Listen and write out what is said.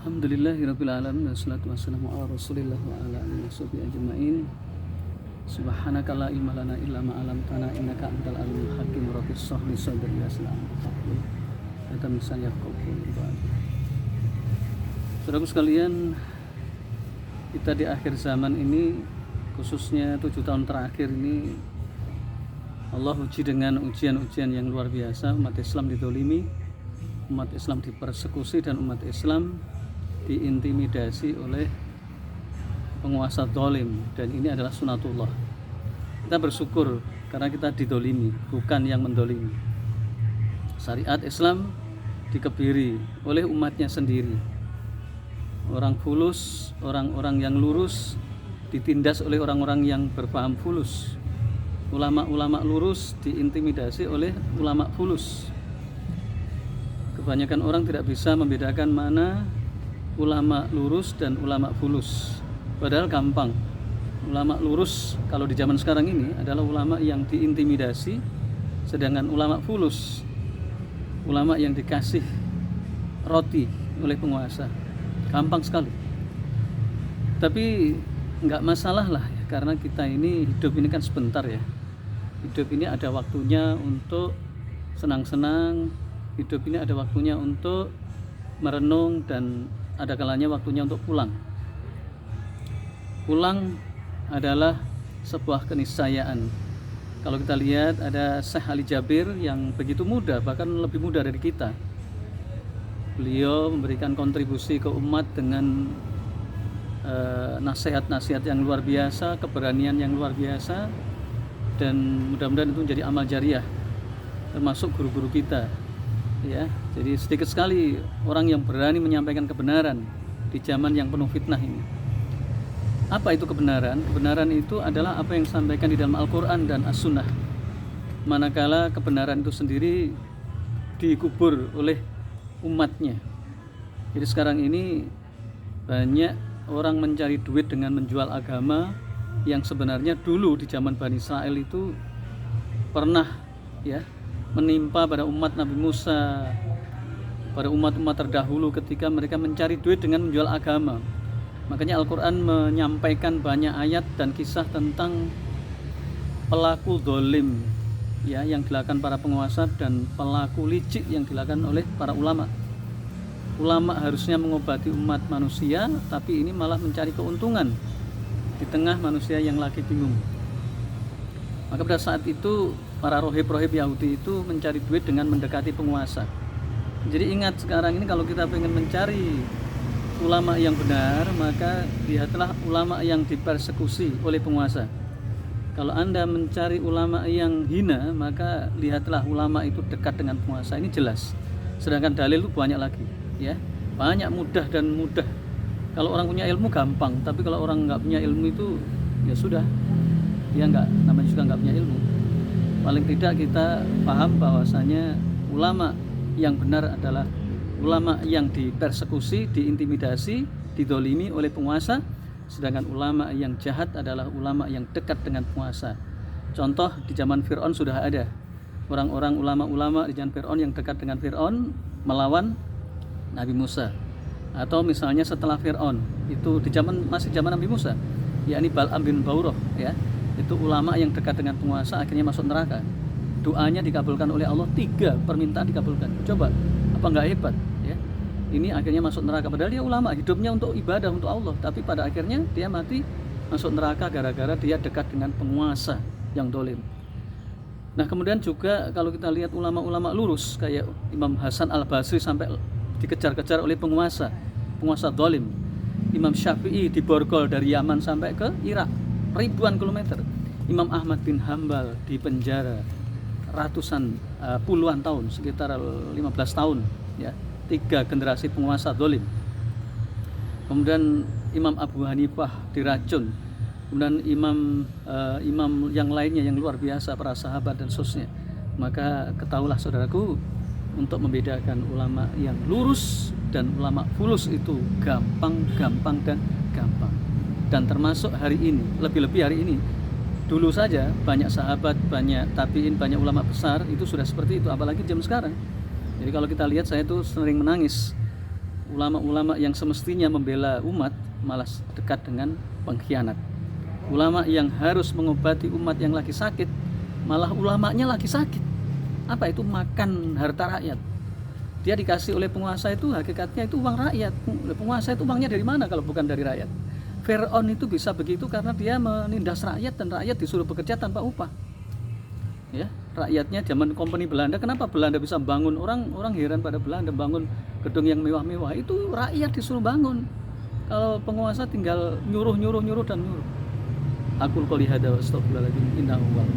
Alhamdulillahirabbil alamin wassalatu wassalamu ala Rasulillah wa ala alihi washabihi ajmain. Subhanaka la ilma lana illa ma 'allamtana innaka antal alimul hakim. Rabbi shrah li sadri wa yassir li amri kata misalnya qaul. Saudaraku sekalian, kita di akhir zaman ini, khususnya 7 tahun terakhir ini, Allah uji dengan ujian-ujian yang luar biasa. Umat Islam didolimi, umat Islam dipersekusi, dan umat Islam diintimidasi oleh penguasa zalim, dan ini adalah sunatullah. Kita bersyukur karena kita didolimi, bukan yang mendolimi. Syariat Islam dikebiri oleh umatnya sendiri. Orang fulus, orang-orang yang lurus ditindas oleh orang-orang yang berpaham fulus. Ulama-ulama lurus diintimidasi oleh ulama fulus. Kebanyakan orang tidak bisa membedakan mana ulama lurus dan ulama fulus. Padahal gampang. Ulama lurus kalau di zaman sekarang ini adalah ulama yang diintimidasi, sedangkan ulama fulus, ulama yang dikasih roti oleh penguasa. Gampang sekali. Tapi nggak masalah lah ya, karena kita ini hidup ini kan sebentar ya. Hidup ini ada waktunya untuk senang-senang, hidup ini ada waktunya untuk merenung, dan ada kalanya waktunya untuk pulang. Pulang adalah sebuah keniscayaan. Kalau kita lihat ada Syekh Ali Jabir yang begitu muda, bahkan lebih muda dari kita. Beliau memberikan kontribusi ke umat dengan nasihat-nasihat yang luar biasa, keberanian yang luar biasa, dan mudah-mudahan itu menjadi amal jariah, termasuk guru-guru kita. Ya, jadi sedikit sekali orang yang berani menyampaikan kebenaran di zaman yang penuh fitnah ini. Apa itu kebenaran? Kebenaran itu adalah apa yang disampaikan di dalam Al-Quran dan As-Sunnah. Manakala kebenaran itu sendiri dikubur oleh umatnya. Jadi sekarang ini banyak orang mencari duit dengan menjual agama yang sebenarnya dulu di zaman Bani Israel itu pernah ya menimpa pada umat Nabi Musa, pada umat-umat terdahulu ketika mereka mencari duit dengan menjual agama. Makanya Al-Quran menyampaikan banyak ayat dan kisah tentang pelaku dolim ya, yang dilakukan para penguasa, dan pelaku licik yang dilakukan oleh para ulama. Ulama harusnya mengobati umat manusia, tapi ini malah mencari keuntungan di tengah manusia yang lagi bingung. Maka pada saat itu para rohib-rohib Yahudi itu mencari duit dengan mendekati penguasa. Jadi ingat, sekarang ini kalau kita ingin mencari ulama yang benar, maka lihatlah ulama yang dipersekusi oleh penguasa. Kalau Anda mencari ulama yang hina, maka lihatlah ulama itu dekat dengan penguasa. Ini jelas. Sedangkan dalil itu banyak lagi, ya. Banyak, mudah dan mudah. Kalau orang punya ilmu gampang, tapi kalau orang nggak punya ilmu itu ya sudah, dia nggak, namanya juga nggak punya ilmu. Paling tidak kita paham bahwasanya ulama yang benar adalah ulama yang dipersekusi, diintimidasi, didolimi oleh penguasa, sedangkan ulama yang jahat adalah ulama yang dekat dengan penguasa. Contoh di zaman Fir'aun sudah ada orang-orang ulama-ulama di zaman Fir'aun yang dekat dengan Fir'aun melawan Nabi Musa. Atau misalnya setelah Fir'aun, itu di zaman masih zaman Nabi Musa, yakni Bal'am bin Bauroh ya. Itu ulama yang dekat dengan penguasa akhirnya masuk neraka. Doanya dikabulkan oleh Allah, 3 permintaan dikabulkan. Coba, apa nggak hebat ya? Ini akhirnya masuk neraka, padahal dia ulama, hidupnya untuk ibadah untuk Allah, tapi pada akhirnya dia mati masuk neraka gara-gara dia dekat dengan penguasa yang dolim. Nah kemudian juga kalau kita lihat ulama-ulama lurus kayak Imam Hasan Al-Basri sampai dikejar-kejar oleh penguasa dolim. Imam Syafi'i diborgol dari Yaman sampai ke Irak ribuan kilometer. Imam Ahmad bin Hambal di penjara puluhan tahun, sekitar 15 tahun ya, 3 generasi penguasa dolim. Kemudian Imam Abu Hanifah diracun. Kemudian imam yang lainnya yang luar biasa, para sahabat dan seterusnya. Maka ketahuilah saudaraku, untuk membedakan ulama yang lurus dan ulama fulus itu gampang. Dan termasuk hari ini, lebih-lebih hari ini. Dulu saja banyak sahabat, banyak tabiin, banyak ulama besar itu sudah seperti itu, apalagi jam sekarang. Jadi kalau kita lihat, saya tuh sering menangis ulama-ulama yang semestinya membela umat malah dekat dengan pengkhianat. Ulama yang harus mengobati umat yang lagi sakit, malah ulamanya lagi sakit. Apa itu? Makan harta rakyat. Dia dikasih oleh penguasa itu, hakikatnya itu uang rakyat. Penguasa itu uangnya dari mana kalau bukan dari rakyat? Fir'aun itu bisa begitu karena dia menindas rakyat dan rakyat disuruh bekerja tanpa upah. Ya, rakyatnya zaman kompeni Belanda, kenapa Belanda bisa bangun? Orang heran pada Belanda bangun gedung yang mewah-mewah, itu rakyat disuruh bangun. Kalau penguasa tinggal nyuruh dan nyuruh. Aku qouli hadza wa astaghfirullahaladzim, innahu huwal